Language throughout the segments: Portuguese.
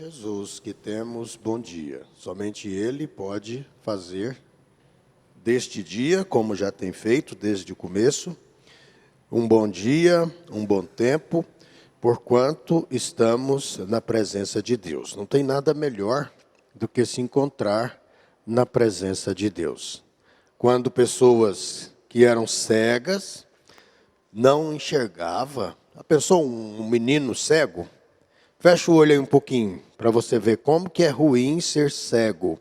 Jesus que temos bom dia. Somente Ele pode fazer deste dia, como já tem feito desde o começo, um bom dia, um bom tempo, porquanto estamos na presença de Deus. Não tem nada melhor do que se encontrar na presença de Deus. Quando pessoas que eram cegas, não enxergavam, pensou um menino cego? Fecha o olho aí um pouquinho, para você ver como que é ruim ser cego.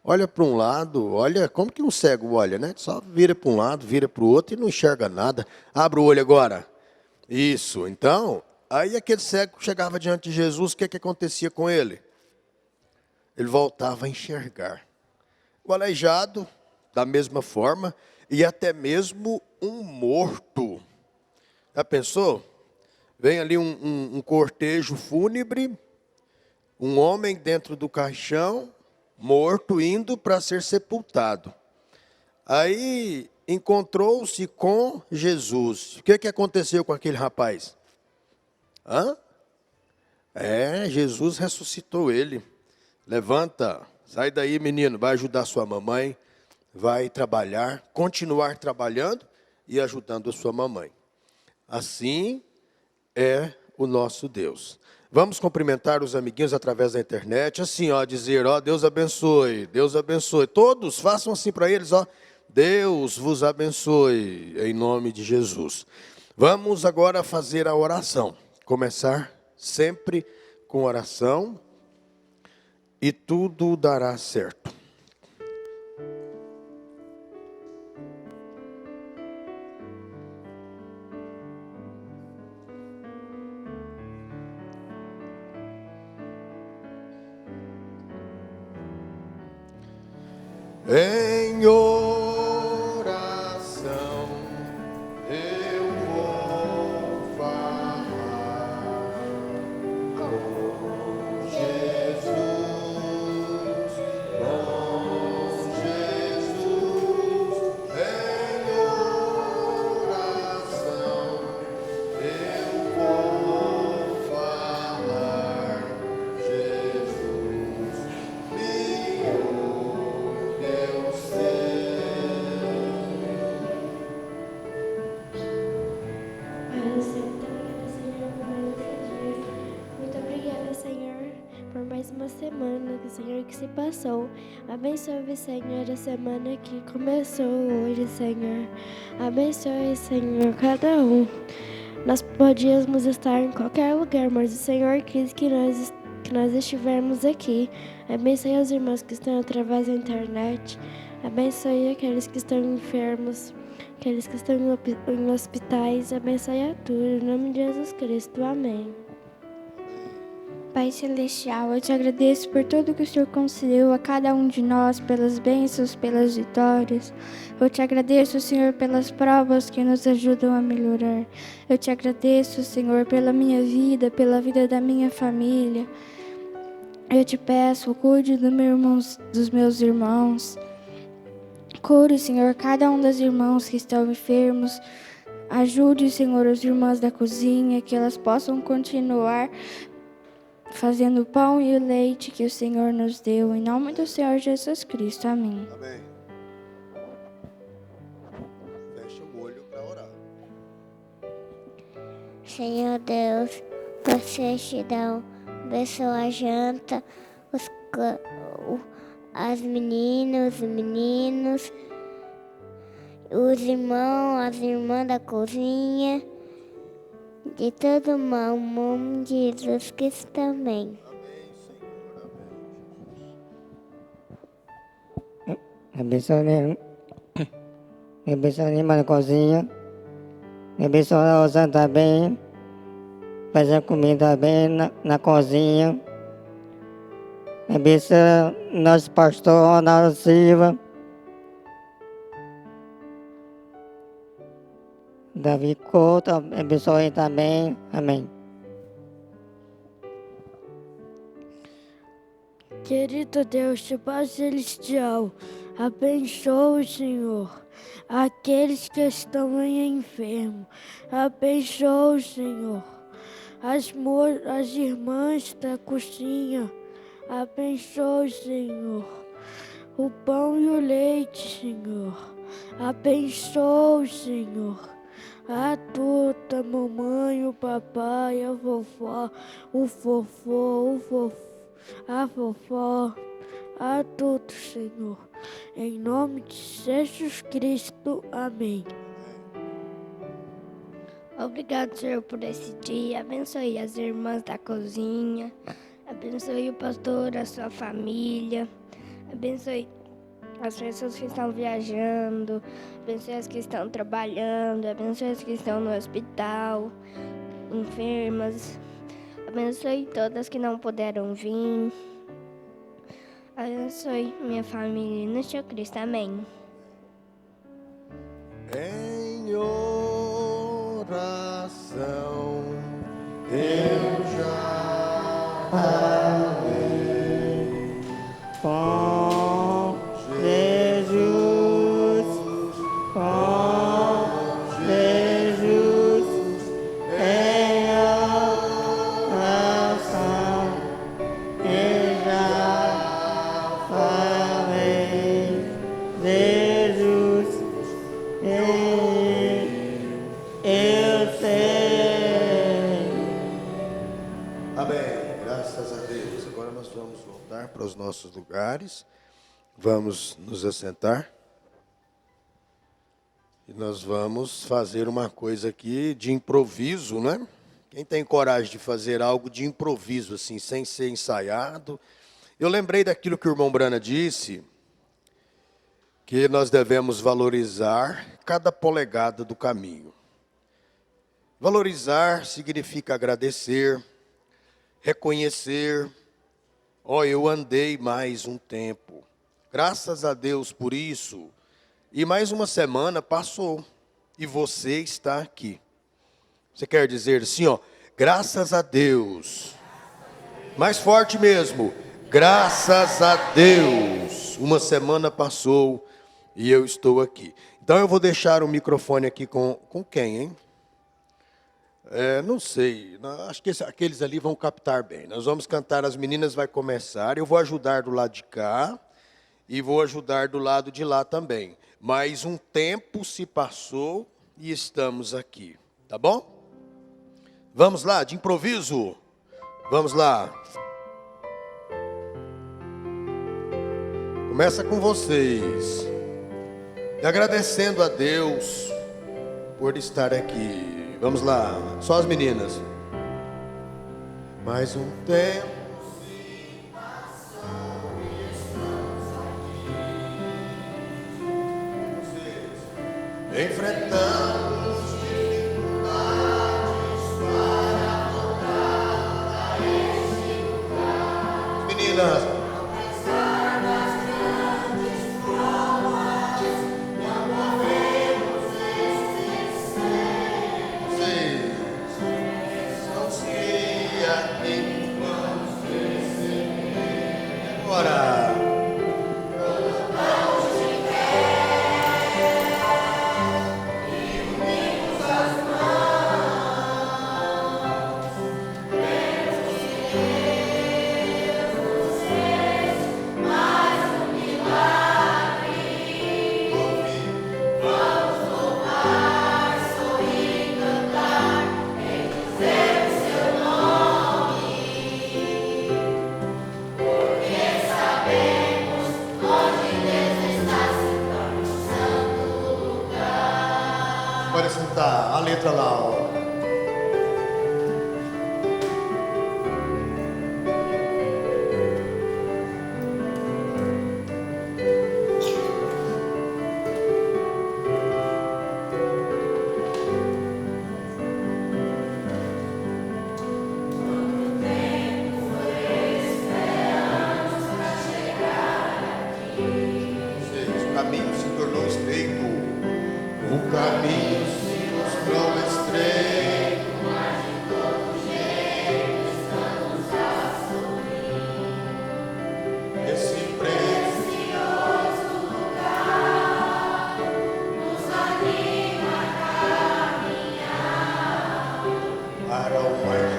Olha para um lado, olha como que um cego olha, né? Só vira para um lado, vira para o outro e não enxerga nada. Abre o olho agora. Isso, então, aí aquele cego chegava diante de Jesus, o que acontecia com ele? Ele voltava a enxergar. O aleijado, da mesma forma, e até mesmo um morto. Já pensou? Vem ali um cortejo fúnebre, um homem dentro do caixão, morto, indo para ser sepultado. Aí encontrou-se com Jesus. O que aconteceu com aquele rapaz? Jesus ressuscitou ele. Levanta, sai daí, menino, vai ajudar sua mamãe, vai trabalhar, continuar trabalhando e ajudando a sua mamãe. Assim é o nosso Deus. Vamos cumprimentar os amiguinhos através da internet, assim, dizer, Deus abençoe, Deus abençoe. Todos façam assim para eles, Deus vos abençoe, em nome de Jesus. Vamos agora fazer a oração. Começar sempre com oração e tudo dará certo. Em oração eu vou falar com Jesus, com Jesus. Em oração eu vou falar, Jesus, uma semana, Senhor, que se passou. Abençoe, Senhor, a semana que começou hoje, Senhor. Abençoe, Senhor, cada um. Nós podíamos estar em qualquer lugar, mas o Senhor quis que nós estivermos aqui. Abençoe os irmãos que estão através da internet. Abençoe aqueles que estão enfermos, aqueles que estão em hospitais. Abençoe a todos. Em nome de Jesus Cristo. Amém. Pai Celestial, eu te agradeço por tudo que o Senhor concedeu a cada um de nós, pelas bênçãos, pelas vitórias. Eu te agradeço, Senhor, pelas provas que nos ajudam a melhorar. Eu te agradeço, Senhor, pela minha vida, pela vida da minha família. Eu te peço, cuide dos meus irmãos. Cure, Senhor, cada um dos irmãos que estão enfermos. Ajude, Senhor, os irmãos da cozinha, que elas possam continuar fazendo o pão e o leite que o Senhor nos deu. Em nome do Senhor Jesus Cristo. Amém. Amém. Fecha o olho para orar. Senhor Deus, vocês te dão, abençoa a janta, as meninas, os meninos, os irmãos, as irmãs da cozinha, de todo mal, em nome de Jesus Cristo também. Abençoe a irmã da cozinha, abençoe a Osana também, fazer comida bem na cozinha, abençoe nosso pastor Ronaldo Silva, Davi Couto, abençoe também, amém. Querido Deus, de Pai Celestial, abençoe, Senhor, aqueles que estão enfermos. Abençoe, Senhor, as irmãs da cozinha. Abençoe, Senhor, o pão e o leite, Senhor. Abençoe, Senhor, a toda mamãe, o papai, a vovó, o vovô, a vovó, a todos, Senhor. Em nome de Jesus Cristo. Amém. Obrigado, Senhor, por esse dia. Abençoe as irmãs da cozinha. Abençoe o pastor, a sua família. Abençoe as pessoas que estão viajando. Abençoe as que estão trabalhando. Abençoe as que estão no hospital, enfermas. Abençoe todas que não puderam vir. Abençoe minha família no Senhor Cristo. Amém. Em oração eu já falei Com Jesus, com Jesus, em oração eu já falei. Jesus, eu sei. Amém. Graças a Deus. Agora nós vamos voltar para os nossos lugares. Vamos nos assentar. E nós vamos fazer uma coisa aqui de improviso, né? Quem tem coragem de fazer algo de improviso, assim, sem ser ensaiado? Eu lembrei daquilo que o irmão Brana disse, que nós devemos valorizar cada polegada do caminho. Valorizar significa agradecer, reconhecer. Eu andei mais um tempo. Graças a Deus por isso. E mais uma semana passou. E você está aqui. Você quer dizer assim, graças a Deus. Mais forte mesmo. Graças a Deus. Uma semana passou e eu estou aqui. Então eu vou deixar o microfone aqui com quem, hein? Não sei, acho que aqueles ali vão captar bem. Nós vamos cantar, as meninas vão começar, eu vou ajudar do lado de cá e vou ajudar do lado de lá também. Mas um tempo se passou e estamos aqui, tá bom? Vamos lá, de improviso. Vamos lá. Começa com vocês. E agradecendo a Deus por estar aqui. Vamos lá, só as meninas. Mais um tempo se passou e estamos aqui. Enfrentamos dificuldades para voltar a esse lugar. Meninas. Agora. Pode sentar, a letra lá, O caminho se tornou estreito. O caminho se mostrou estreito, mas de todo jeito estamos a subir. Esse precioso lugar nos anima a caminhar para o mais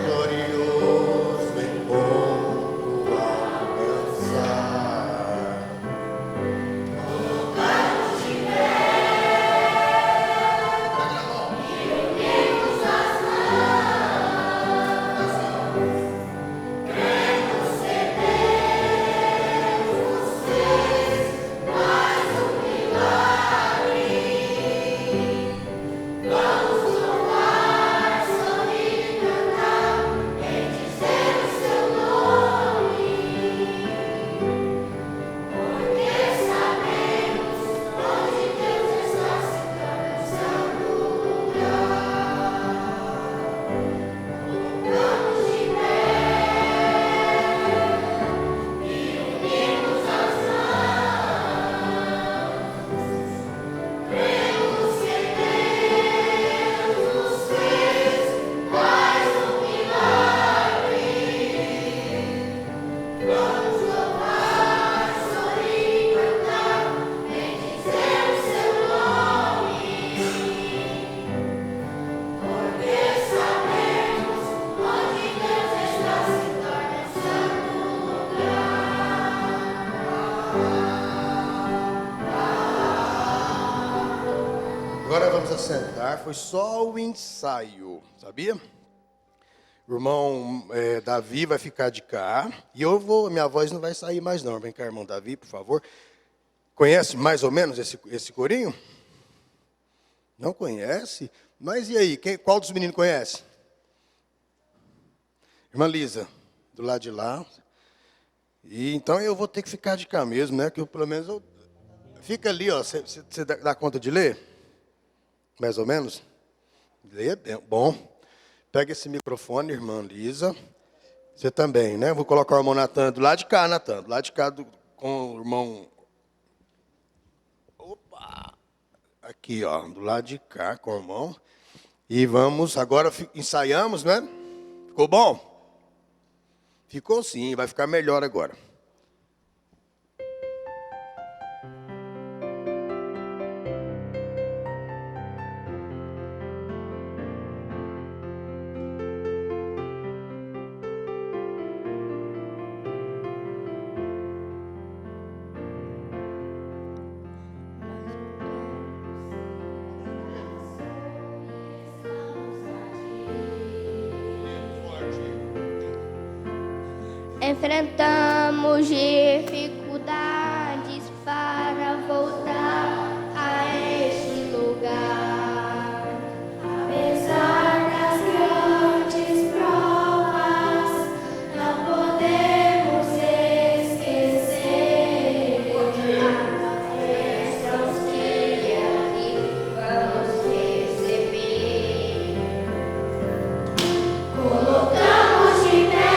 Agora vamos assentar. Foi só o ensaio, sabia? O irmão Davi vai ficar de cá. E minha voz não vai sair mais não. Vem cá, irmão Davi, por favor. Conhece mais ou menos esse corinho? Não conhece? Mas e aí, qual dos meninos conhece? Irmã Lisa, do lado de lá. E então eu vou ter que ficar de cá mesmo, né? Que pelo menos eu... Fica ali, ó. Você dá conta de ler? Mais ou menos? Lê, bom. Pega esse microfone, irmã Lisa. Você também, né? Vou colocar o irmão Natan do lado de cá, Natan. Do lado de cá com o irmão... Opa! Aqui, ó. Do lado de cá com o irmão. E vamos, agora ensaiamos, né? Ficou bom? Ficou sim, vai ficar melhor agora. Enfrentamos dificuldades para voltar a este lugar. Apesar das grandes provas, não podemos esquecer as bênçãos que aqui vamos receber. Colocamos de pé.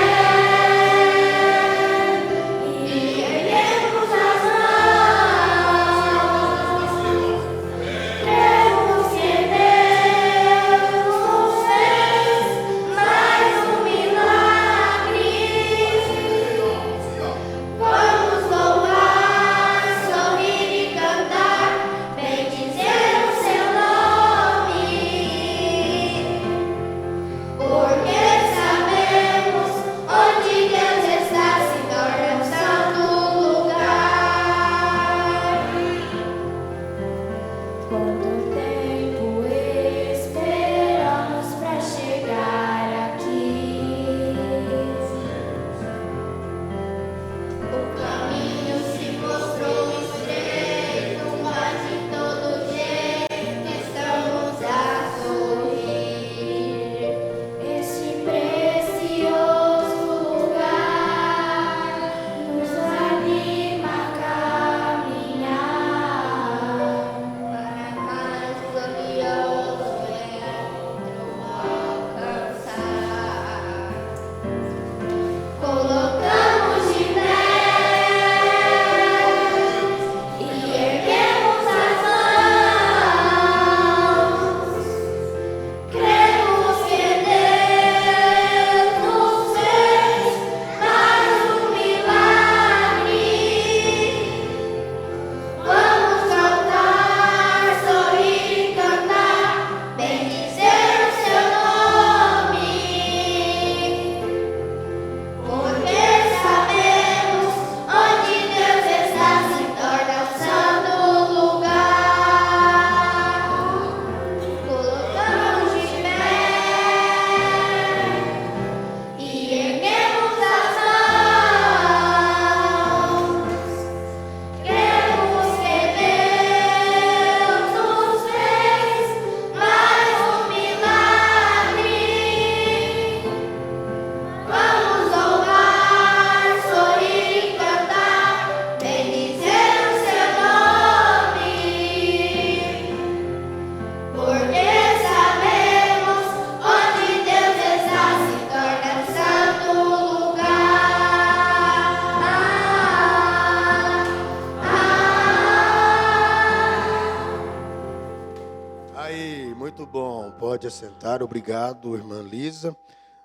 Muito bom, pode assentar. Obrigado, irmã Lisa.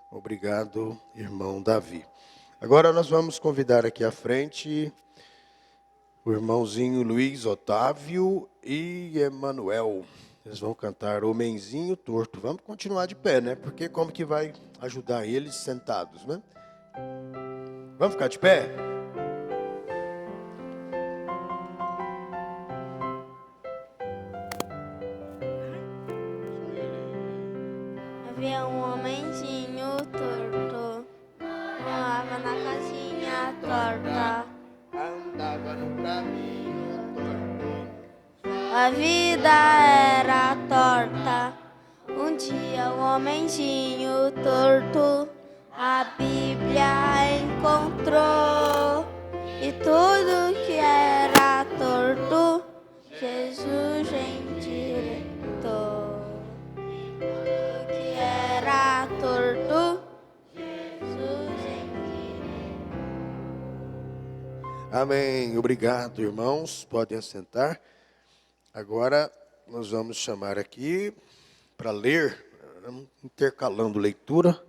Obrigado, irmão Davi. Agora nós vamos convidar aqui à frente o irmãozinho Luiz Otávio e Emanuel. Eles vão cantar Homenzinho Torto. Vamos continuar de pé, né? Porque como que vai ajudar eles sentados, né? Vamos ficar de pé? Havia um homenzinho torto, morava na casinha torta. Andava no caminho torto. A vida era torta. Um dia o homenzinho torto a Bíblia encontrou. E tudo que era torto, Jesus endireitou. Tudo que era torto, Jesus endireitou. Amém. Obrigado, irmãos. Podem assentar. Agora nós vamos chamar aqui para ler, intercalando leitura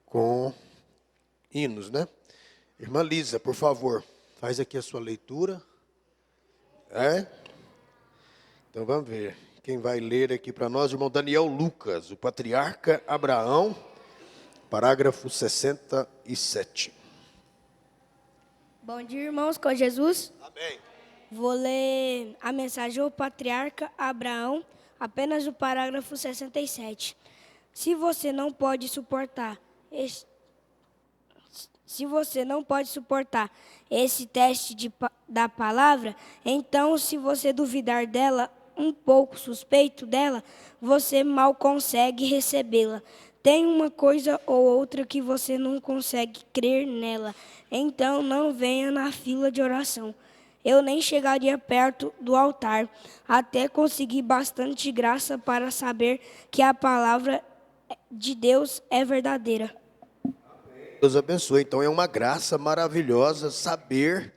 com hinos, né? Irmã Lisa, por favor, faz aqui a sua leitura. Então vamos ver. Quem vai ler aqui para nós, irmão Daniel Lucas, o patriarca Abraão, parágrafo 67. Bom dia, irmãos, com Jesus. Amém. Vou ler a mensagem do patriarca Abraão, apenas o parágrafo 67. Se você não pode suportar esse teste da palavra, então, se você duvidar dela, um pouco suspeito dela, você mal consegue recebê-la. Tem uma coisa ou outra que você não consegue crer nela, então não venha na fila de oração. Eu nem chegaria perto do altar, até conseguir bastante graça para saber que a palavra de Deus é verdadeira. Deus abençoe. Então é uma graça maravilhosa saber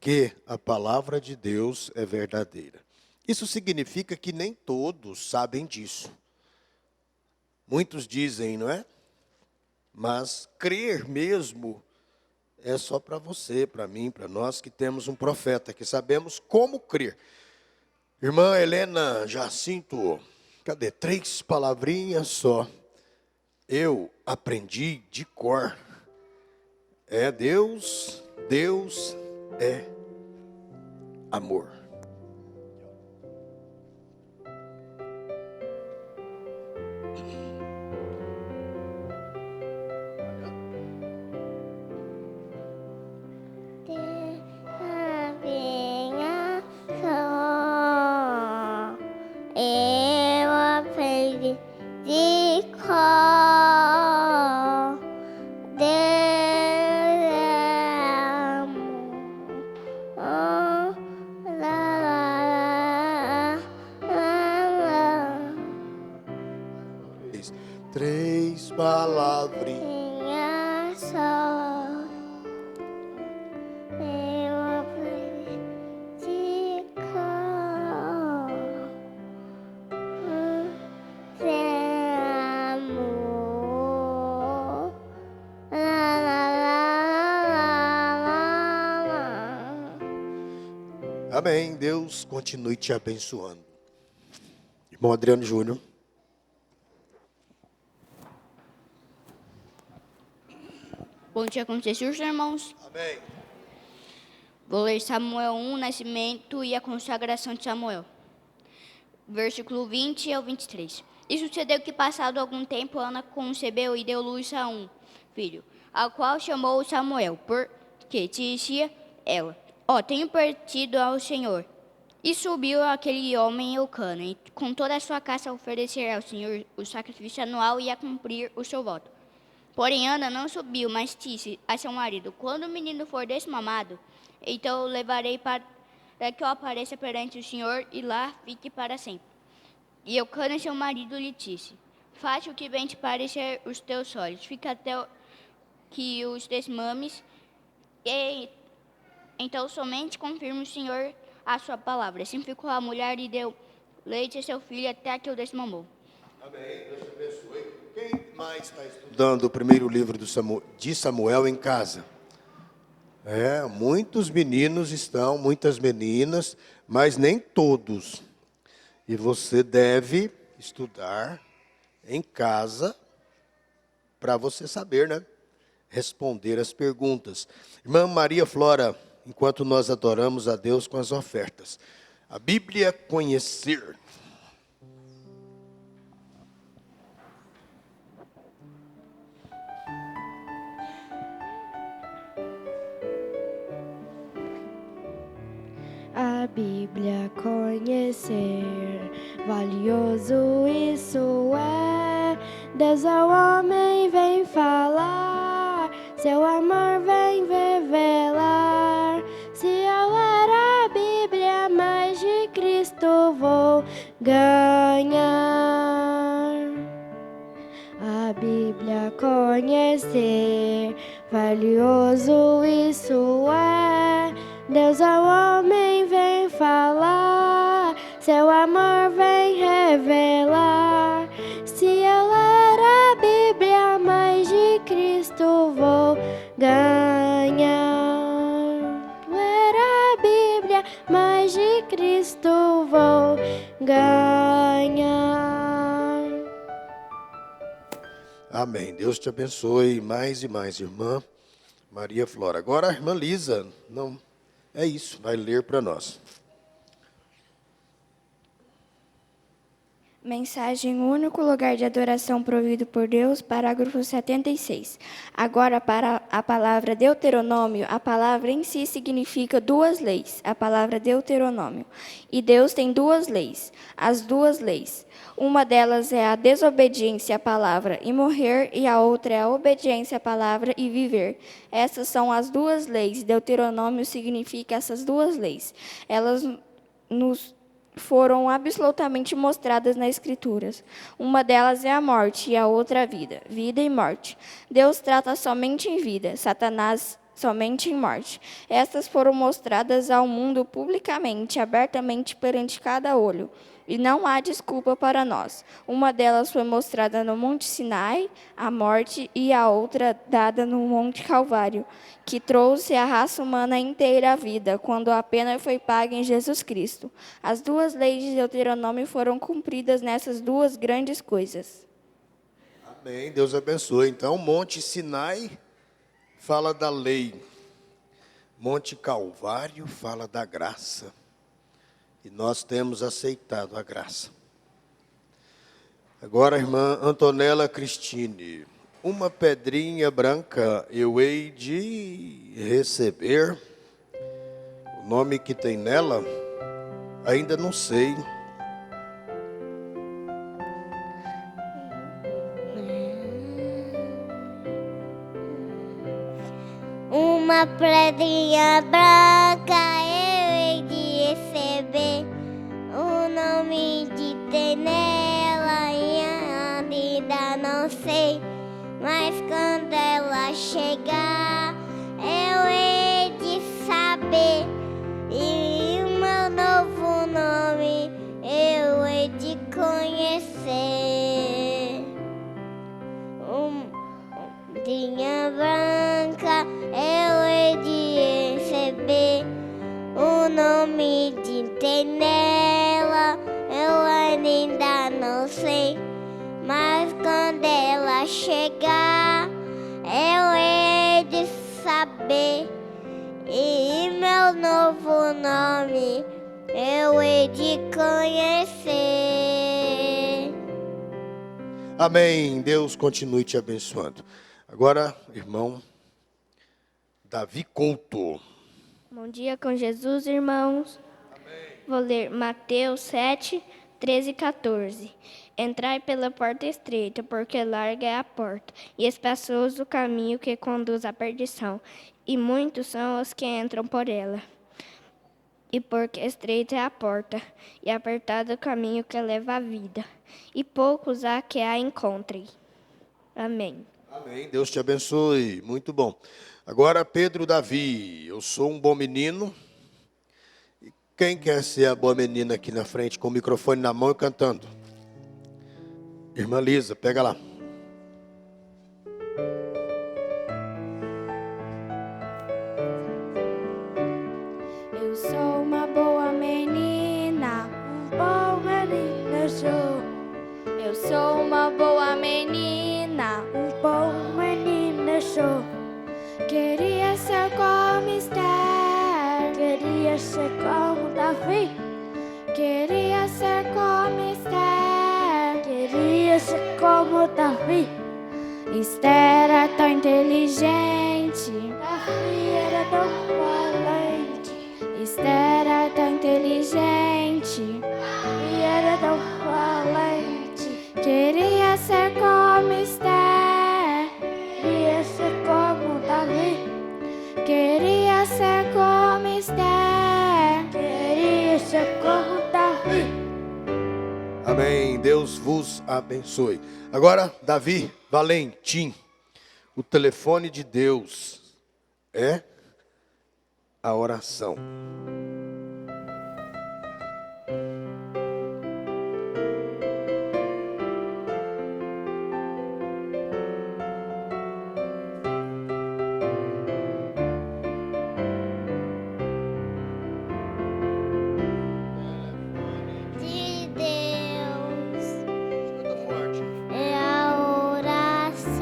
que a palavra de Deus é verdadeira. Isso significa que nem todos sabem disso. Muitos dizem, não é? Mas crer mesmo é só para você, para mim, para nós que temos um profeta, que sabemos como crer. Irmã Helena Jacinto, cadê? 3 palavrinhas só. Eu aprendi de cor. É Deus, Deus é amor. Eu aprendi de cor. Deus é amor. Oh, lá, lá, lá, lá. 3 palavrinhas. Minha só. Eu aprendi de cor. Amor. Lá, lá, lá, lá, lá. Amém. Deus continue te abençoando. Irmão Adriano Júnior. Bom dia com Jesus, irmãos. Amém. Vou ler Samuel 1, nascimento e a consagração de Samuel. Versículo 20 ao 23. E sucedeu que, passado algum tempo, Ana concebeu e deu luz a um filho, ao qual chamou Samuel, porque dizia ela: tenho partido ao Senhor. E subiu aquele homem Eucana, e com toda a sua casa a oferecer ao Senhor o sacrifício anual e a cumprir o seu voto. Porém, Ana não subiu, mas disse a seu marido: quando o menino for desmamado, então o levarei para que eu apareça perante o Senhor e lá fique para sempre. E Eucana, seu marido, lhe disse: faça o que bem te parecer os teus olhos, fica até que os desmames, e então somente confirme o Senhor a sua palavra. Assim ficou a mulher e deu leite a seu filho até que o desmamou. Amém. Deus te abençoe. Quem mais está estudando o primeiro livro de Samuel em casa? Muitos meninos estão, muitas meninas, mas nem todos. E você deve estudar em casa para você saber, né? Responder as perguntas. Irmã Maria Flora, enquanto nós adoramos a Deus com as ofertas. A Bíblia conhecer. Bíblia conhecer, valioso isso é. Deus ao homem vem falar, seu amor vem revelar. Se eu ler a Bíblia, mais de Cristo vou ganhar. A Bíblia conhecer, valioso isso é. Deus ao homem vem falar, seu amor vem revelar. Se eu ler a Bíblia, mais de Cristo vou ganhar. Ler a Bíblia, mais de Cristo vou ganhar. Amém. Deus te abençoe mais e mais, irmã Maria Flora. Agora a irmã Lisa, não, é isso, vai ler para nós. Mensagem Único Lugar de Adoração Provido por Deus, parágrafo 76. Agora, para a palavra Deuteronômio, a palavra em si significa duas leis, a palavra Deuteronômio. E Deus tem duas leis, as duas leis. Uma delas é a desobediência à palavra e morrer, e a outra é a obediência à palavra e viver. Essas são as duas leis. Deuteronômio significa essas duas leis. Elas nos foram absolutamente mostradas nas Escrituras. Uma delas é a morte e a outra a vida. Vida e morte. Deus trata somente em vida, Satanás somente em morte. Estas foram mostradas ao mundo publicamente, abertamente perante cada olho. E não há desculpa para nós. Uma delas foi mostrada no Monte Sinai, a morte, e a outra dada no Monte Calvário, que trouxe a raça humana inteira à vida, quando a pena foi paga em Jesus Cristo. As duas leis de Deuteronômio foram cumpridas nessas duas grandes coisas. Amém, Deus abençoe. Então, Monte Sinai fala da lei. Monte Calvário fala da graça. E nós temos aceitado a graça. Agora, a irmã Antonella Cristine. Uma pedrinha branca eu hei de receber. O nome que tem nela, ainda não sei. Uma pedrinha branca eu hei de receber, o nome de ter nela e ainda não sei, mas quando ela chegar eu hei de saber, e o meu novo nome eu hei de conhecer. Uma pedrinha branca eu hei de receber, o nome de ter nela eu ainda não sei, mas quando ela chegar eu hei de saber, e meu novo nome eu hei de conhecer. Amém. Deus continue te abençoando. Agora, irmão Davi Couto. Bom dia com Jesus, irmãos. Amém. Vou ler Mateus 7, 13 e 14. Entrai pela porta estreita, porque larga é a porta, e espaçoso o caminho que conduz à perdição, e muitos são os que entram por ela. E porque estreita é a porta, e apertado o caminho que leva à vida, e poucos há que a encontrem. Amém. Amém. Deus te abençoe. Muito bom. Agora, Pedro Davi. Eu sou um bom menino. E quem quer ser a boa menina aqui na frente, com o microfone na mão e cantando? Irmã Lisa, pega lá. Eu sou uma boa menina, bom menina sou. Eu sou uma boa menina, bom menina sou. Queria ser como Esther, queria ser como Davi. Queria ser como Esther, queria ser como Davi. Esther era tão inteligente, Davi era tão valente. era tão inteligente E era tão valente. queria ser como Esther, Queria ser como Davi. queria ser como Esther. Queria ser como Davi. Amém. Deus vos abençoe. Agora, Davi Valentim. O telefone de Deus é a oração. De Deus Escuta forte. é a oração.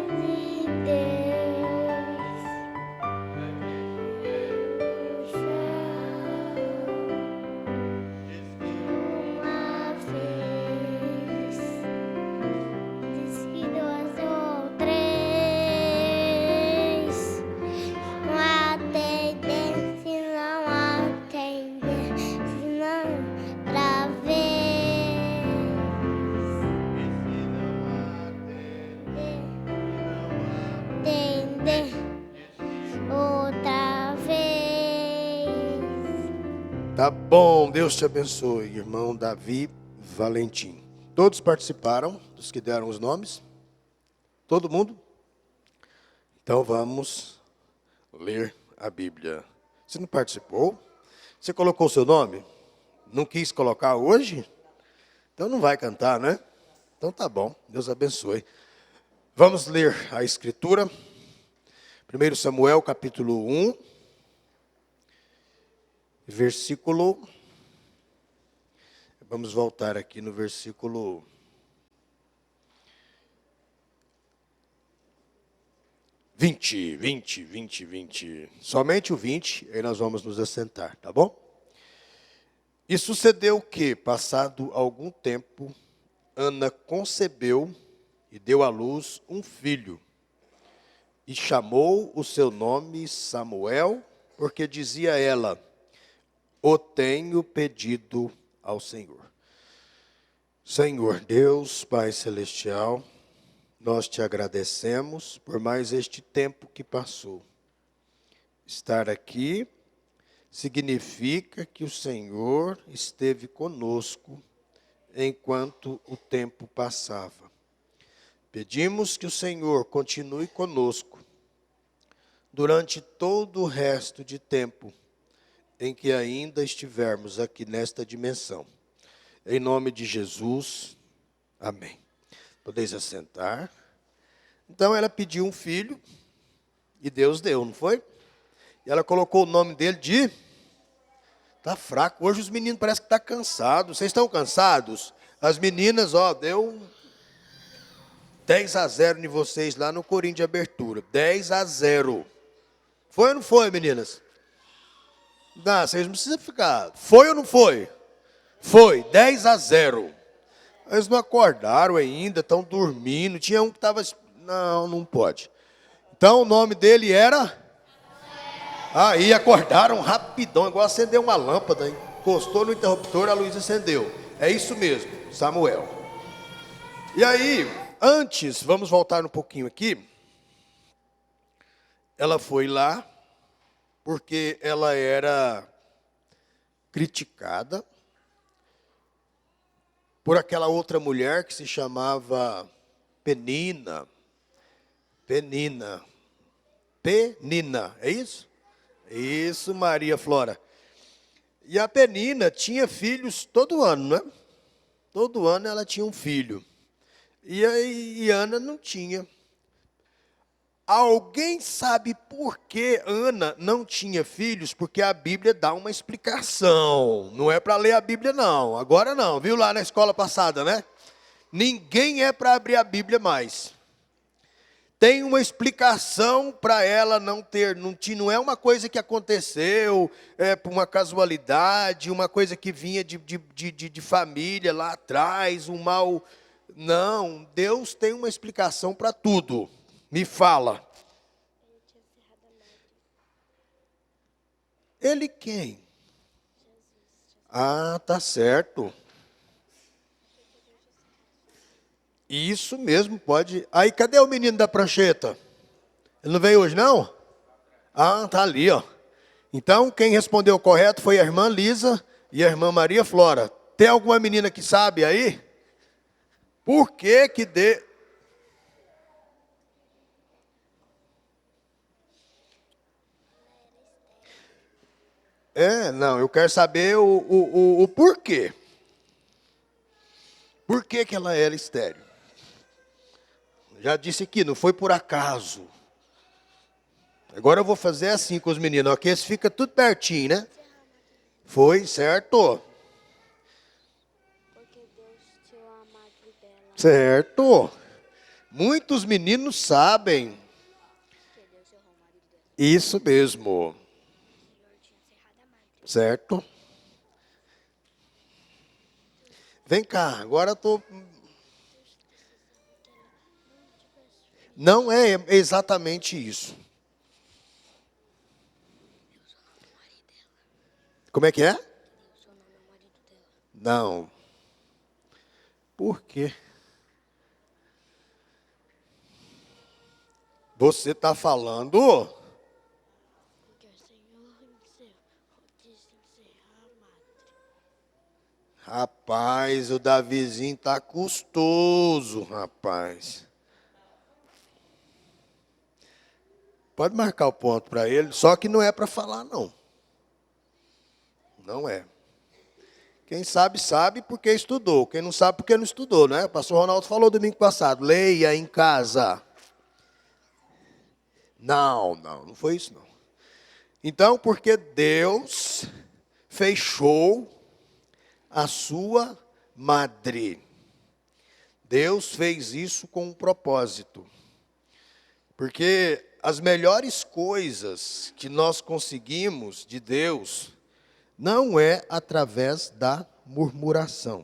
De Deus uma vez diz que duas ou três não atender, se não atender, se não outra vez, atender outra vez. Tá bom, Deus te abençoe, irmão Davi Valentim. Todos participaram, dos que deram os nomes? Todo mundo? Então vamos ler a Bíblia. Você não participou? Você colocou o seu nome? Não quis colocar hoje? Então não vai cantar, né? Então tá bom, Deus abençoe. Vamos ler a Escritura. 1 Samuel, capítulo 1, versículo... Vamos voltar aqui no versículo 20. Somente o 20, aí nós vamos nos assentar, tá bom? E sucedeu que, passado algum tempo, Ana concebeu e deu à luz um filho. E chamou o seu nome Samuel, porque dizia ela: o tenho pedido ao Senhor. Senhor Deus, Pai Celestial, nós te agradecemos por mais este tempo que passou. Estar aqui significa que o Senhor esteve conosco enquanto o tempo passava. Pedimos que o Senhor continue conosco durante todo o resto de tempo em que ainda estivermos aqui nesta dimensão. Em nome de Jesus, amém. Podeis assentar. Então ela pediu um filho e Deus deu, não foi? E ela colocou o nome dele de... Tá fraco. Hoje os meninos parecem que estão cansados. Vocês estão cansados? As meninas, deu 10-0 em vocês lá no corinho de abertura. 10-0. Foi ou não foi, meninas? Não, vocês não precisam ficar. Foi ou não foi? Foi, 10-0. Eles não acordaram ainda, estão dormindo. Tinha um que estava... Não pode. Então o nome dele era... Aí acordaram rapidão, igual acendeu uma lâmpada. Encostou no interruptor, a luz acendeu. É isso mesmo, Samuel. E aí, antes, vamos voltar um pouquinho aqui. Ela foi lá porque ela era criticada por aquela outra mulher que se chamava Penina, é isso? Isso, Maria Flora. E a Penina tinha filhos todo ano, né? Todo ano ela tinha um filho. E aí Ana não tinha. Alguém sabe por que Ana não tinha filhos? Porque a Bíblia dá uma explicação. Não é para ler a Bíblia, não. Agora não, viu lá na escola passada, né? Ninguém é para abrir a Bíblia mais. Tem uma explicação para ela não ter, não é uma coisa que aconteceu, por uma casualidade, uma coisa que vinha de família lá atrás, um mal. Não, Deus tem uma explicação para tudo. Me fala. Ele quem? Ah, tá certo. Isso mesmo, pode. Aí, cadê o menino da prancheta? Ele não veio hoje, não? Ah, tá ali, ó. Então, quem respondeu correto foi a irmã Lisa e a irmã Maria Flora. Tem alguma menina que sabe aí? Por que que não, eu quero saber o porquê. Por que que ela era estéril? Já disse aqui, não foi por acaso. Agora eu vou fazer assim com os meninos, ok? Esse fica tudo pertinho, né? Foi, certo? Porque Deus tirou a madre dela. Certo. Muitos meninos sabem. Isso mesmo. Certo? Vem cá, agora eu tô... Não é exatamente isso. Como é que é? Não. Por quê? Você está falando? Porque o Senhor disse encerrar a madre. Rapaz, o Davizinho tá custoso, rapaz. Pode marcar o ponto para ele, só que não é para falar, não. Não é. Quem sabe, sabe porque estudou. Quem não sabe, porque não estudou, né? O pastor Ronaldo falou domingo passado, leia em casa. Não foi isso, não. Então, porque Deus fechou a sua madre. Deus fez isso com um propósito. Porque as melhores coisas que nós conseguimos de Deus não é através da murmuração.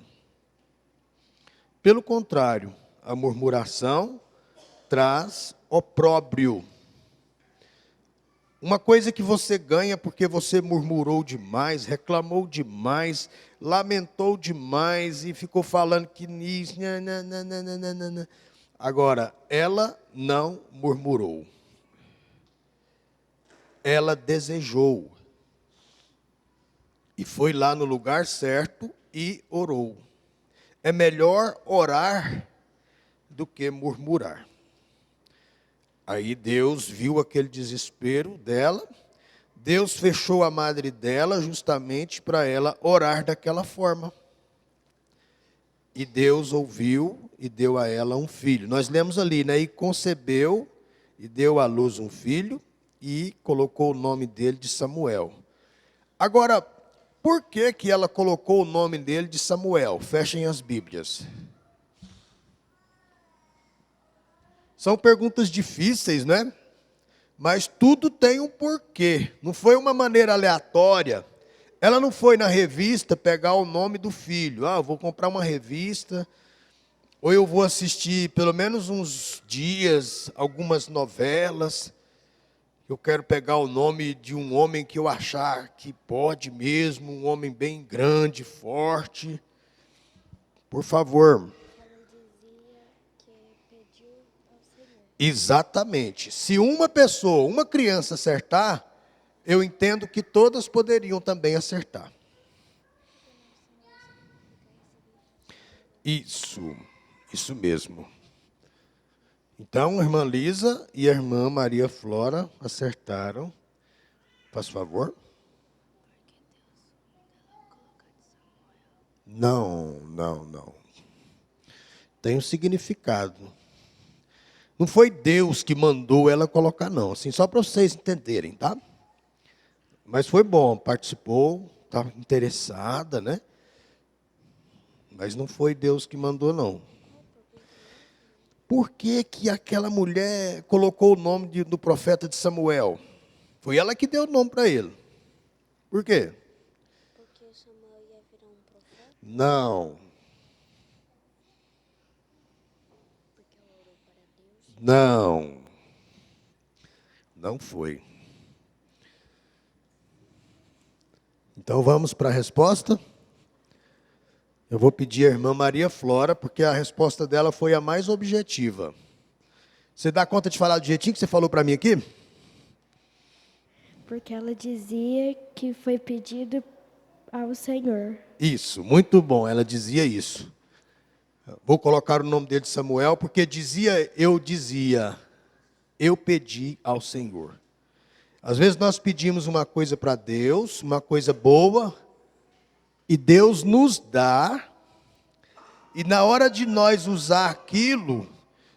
Pelo contrário, a murmuração traz opróbrio. Uma coisa que você ganha porque você murmurou demais, reclamou demais, lamentou demais e ficou falando que nisso. Agora, ela não murmurou. Ela desejou. E foi lá no lugar certo e orou. É melhor orar do que murmurar. Aí Deus viu aquele desespero dela. Deus fechou a madre dela justamente para ela orar daquela forma. E Deus ouviu e deu a ela um filho. Nós lemos ali, né? E concebeu e deu à luz um filho e colocou o nome dele de Samuel. Agora, por que que ela colocou o nome dele de Samuel? Fechem as Bíblias. São perguntas difíceis, né? Mas tudo tem um porquê. Não foi uma maneira aleatória. Ela não foi na revista pegar o nome do filho. Ah, eu vou comprar uma revista, ou eu vou assistir pelo menos uns dias, algumas novelas. Eu quero pegar o nome de um homem que eu achar que pode mesmo, um homem bem grande, forte. Por favor. Exatamente. Se uma pessoa, uma criança acertar, eu entendo que todas poderiam também acertar. Isso mesmo. Então, a irmã Lisa e a irmã Maria Flora acertaram. Faz favor. Não. Tem um significado. Não foi Deus que mandou ela colocar, não. Assim, só para vocês entenderem, tá? Mas foi bom, participou, estava interessada, né? Mas não foi Deus que mandou, não. Por que que aquela mulher colocou o nome do profeta de Samuel? Foi ela que deu o nome para ele. Por quê? Porque Samuel ia virar um profeta? Não. Porque ela orou para Deus? Não. Não foi. Então vamos para a resposta. Eu vou pedir à irmã Maria Flora, porque a resposta dela foi a mais objetiva. Você dá conta de falar do jeitinho que você falou para mim aqui? Porque ela dizia que foi pedido ao Senhor. Isso, muito bom, ela dizia isso. Vou colocar o nome dele de Samuel, porque eu pedi ao Senhor. Às vezes nós pedimos uma coisa para Deus, uma coisa boa, e Deus nos dá, e na hora de nós usar aquilo,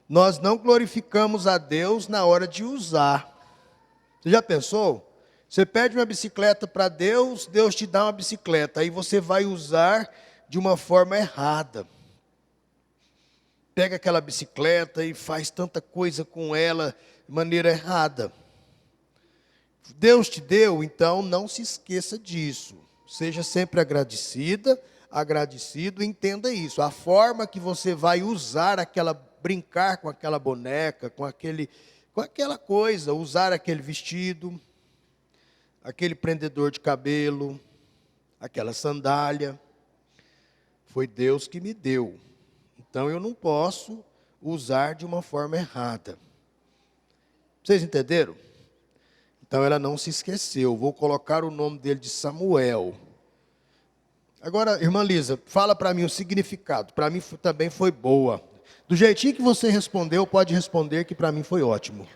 nós não glorificamos a Deus na hora de usar. Você já pensou? Você pede uma bicicleta para Deus, Deus te dá uma bicicleta, aí você vai usar de uma forma errada. Pega aquela bicicleta e faz tanta coisa com ela de maneira errada. Deus te deu, então não se esqueça disso. Seja sempre agradecido, entenda isso. A forma que você vai usar brincar com aquela boneca, com aquela coisa, usar aquele vestido, aquele prendedor de cabelo, aquela sandália, foi Deus que me deu. Então eu não posso usar de uma forma errada. Vocês entenderam? Então ela não se esqueceu. Vou colocar o nome dele de Samuel. Agora, irmã Lisa, fala para mim o significado. Para mim também foi boa. Do jeitinho que você respondeu, pode responder que para mim foi ótimo.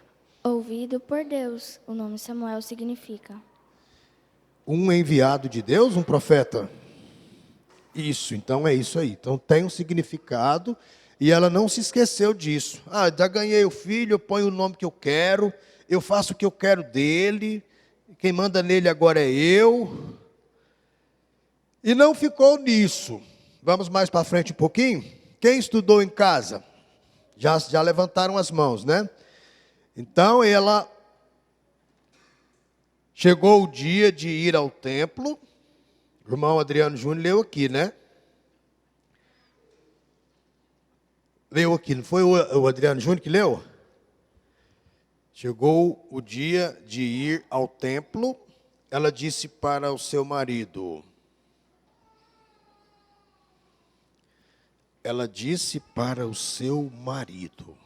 Ouvido por Deus. O nome Samuel significa. Um enviado de Deus, um profeta? Isso, então é isso aí. Então tem um significado e ela não se esqueceu disso. Já ganhei o filho, eu ponho o nome que eu quero, eu faço o que eu quero dele, quem manda nele agora é eu. E não ficou nisso. Vamos mais para frente um pouquinho? Quem estudou em casa? Já levantaram as mãos, né? Então ela chegou o dia de ir ao templo. O irmão Adriano Júnior leu aqui, né? Leu aqui, não foi o Adriano Júnior que leu? Chegou o dia de ir ao templo. Ela disse para o seu marido. Ela disse para o seu marido.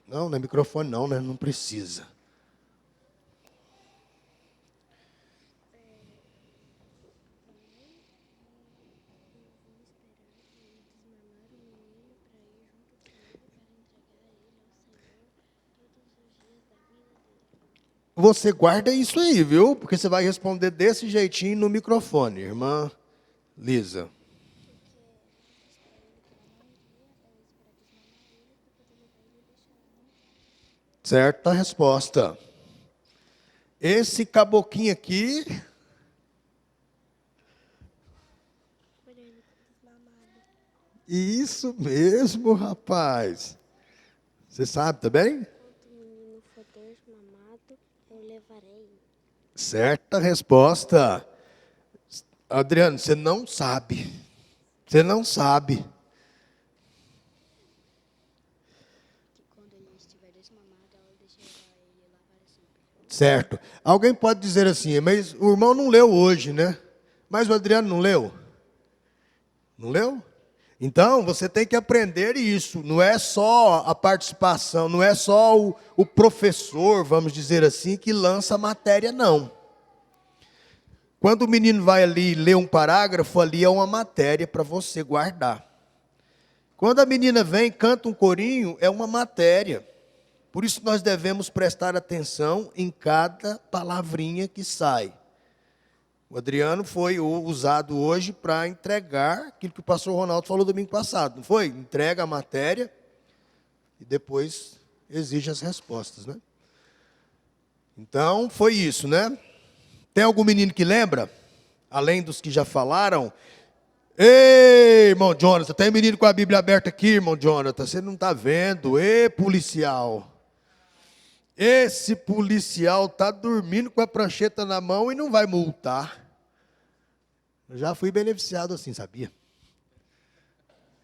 Não é microfone não, né? Não precisa. Você guarda isso aí, viu? Porque você vai responder desse jeitinho no microfone, irmã Lisa. Certa resposta. Esse caboquinho aqui... Isso mesmo, rapaz. Você sabe também? Certa resposta. Adriano, você não sabe. Você não sabe. Certo. Alguém pode dizer assim, mas o irmão não leu hoje, né? Mas o Adriano não leu? Não leu? Então, você tem que aprender isso. Não é só a participação, não é só o professor, vamos dizer assim, que lança a matéria, não. Quando o menino vai ali ler um parágrafo, ali é uma matéria para você guardar. Quando a menina vem e canta um corinho, é uma matéria. Por isso nós devemos prestar atenção em cada palavrinha que sai. O Adriano foi usado hoje para entregar aquilo que o pastor Ronaldo falou domingo passado, não foi? Entrega a matéria e depois exige as respostas, né? Então, foi isso, né? Tem algum menino que lembra? Além dos que já falaram? Ei, irmão Jonathan, tem menino com a Bíblia aberta aqui, irmão Jonathan, você não está vendo? Ei, policial. Esse policial está dormindo com a prancheta na mão e não vai multar. Eu já fui beneficiado assim, sabia?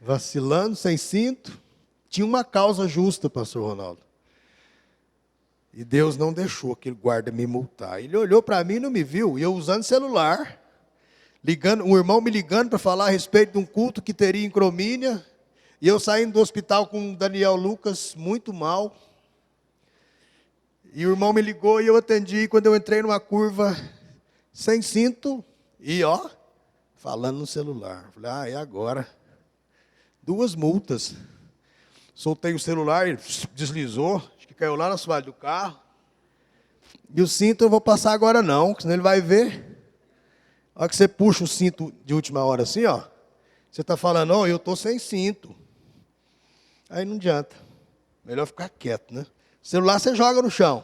Vacilando, sem cinto. Tinha uma causa justa, pastor Ronaldo. E Deus não deixou aquele guarda me multar. Ele olhou para mim e não me viu. E eu usando celular, ligando, um irmão me ligando para falar a respeito de um culto que teria em Cromínia. E eu saindo do hospital com o Daniel Lucas, muito mal. E o irmão me ligou e eu atendi. E quando eu entrei numa curva, sem cinto, e falando no celular. Falei, é agora. 2 multas. Soltei o celular, ele deslizou, acho que caiu lá na assoalho do carro. E o cinto eu vou passar agora não, senão ele vai ver. A hora que você puxa o cinto de última hora assim, você está falando, eu estou sem cinto. Aí não adianta. Melhor ficar quieto, né? O celular você joga no chão.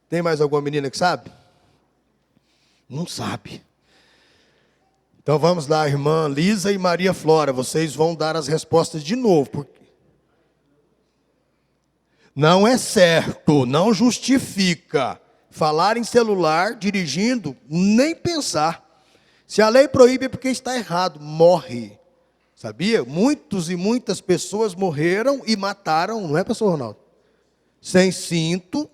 Tem mais alguma menina que sabe? Não sabe. Então vamos lá, irmã Lisa e Maria Flora, vocês vão dar as respostas de novo. Porque não é certo, não justifica falar em celular, dirigindo, nem pensar. Se a lei proíbe é porque está errado, morre. Sabia? Muitos e muitas pessoas morreram e mataram, não é, pastor Ronaldo? Sem cinto.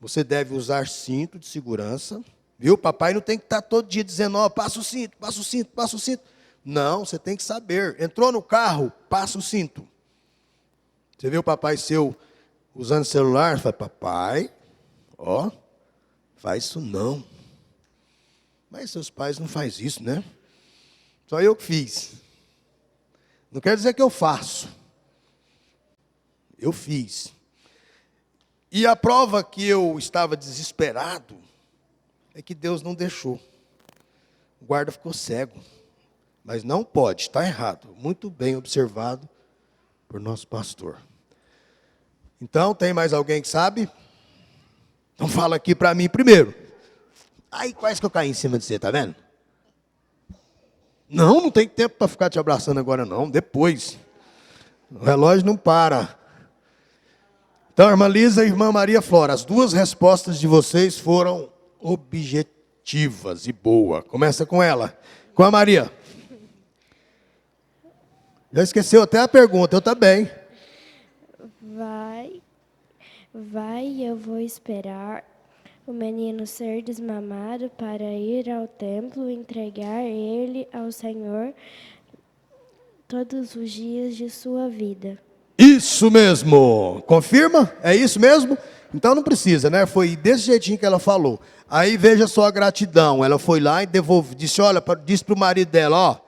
Você deve usar cinto de segurança. Viu? Papai não tem que estar todo dia dizendo, passa o cinto, passa o cinto, passa o cinto. Não, você tem que saber. Entrou no carro, passa o cinto. Você vê o papai seu usando celular, você fala, papai, faz isso não. Mas seus pais não fazem isso, né? Só eu que fiz. Não quer dizer que eu faço. Eu fiz. E a prova que eu estava desesperado é que Deus não deixou. O guarda ficou cego. Mas não pode, está errado. Muito bem observado por nosso pastor. Então, tem mais alguém que sabe? Então fala aqui para mim primeiro. Aí quase que eu caí em cima de você, tá vendo? Não tem tempo para ficar te abraçando agora não, depois. O relógio não para. Então, irmã Lisa e irmã Maria Flora, as 2 respostas de vocês foram objetivas e boa. Começa com ela, com a Maria. Já esqueceu até a pergunta, eu também. Eu vou esperar o menino ser desmamado para ir ao templo e entregar ele ao Senhor todos os dias de sua vida. Isso mesmo. Confirma? É isso mesmo? Então não precisa, né? Foi desse jeitinho que ela falou. Aí veja só a gratidão. Ela foi lá e disse para o marido dela,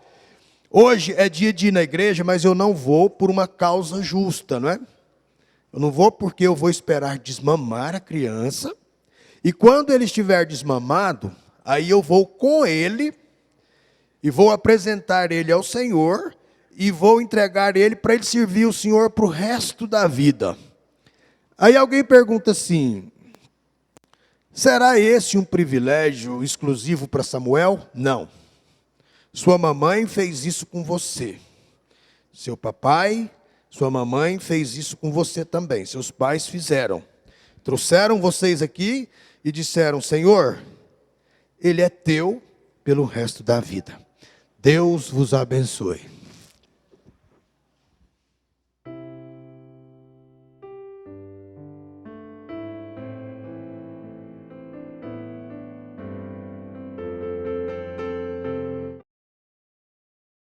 hoje é dia de ir na igreja, mas eu não vou por uma causa justa, não é? Eu não vou porque eu vou esperar desmamar a criança. E quando ele estiver desmamado, aí eu vou com ele e vou apresentar ele ao Senhor e vou entregar ele para ele servir o Senhor para o resto da vida. Aí alguém pergunta assim, será esse um privilégio exclusivo para Samuel? Não. Sua mamãe fez isso com você. Seu papai, sua mamãe fez isso com você também. Seus pais fizeram. Trouxeram vocês aqui e disseram, Senhor, ele é teu pelo resto da vida. Deus vos abençoe.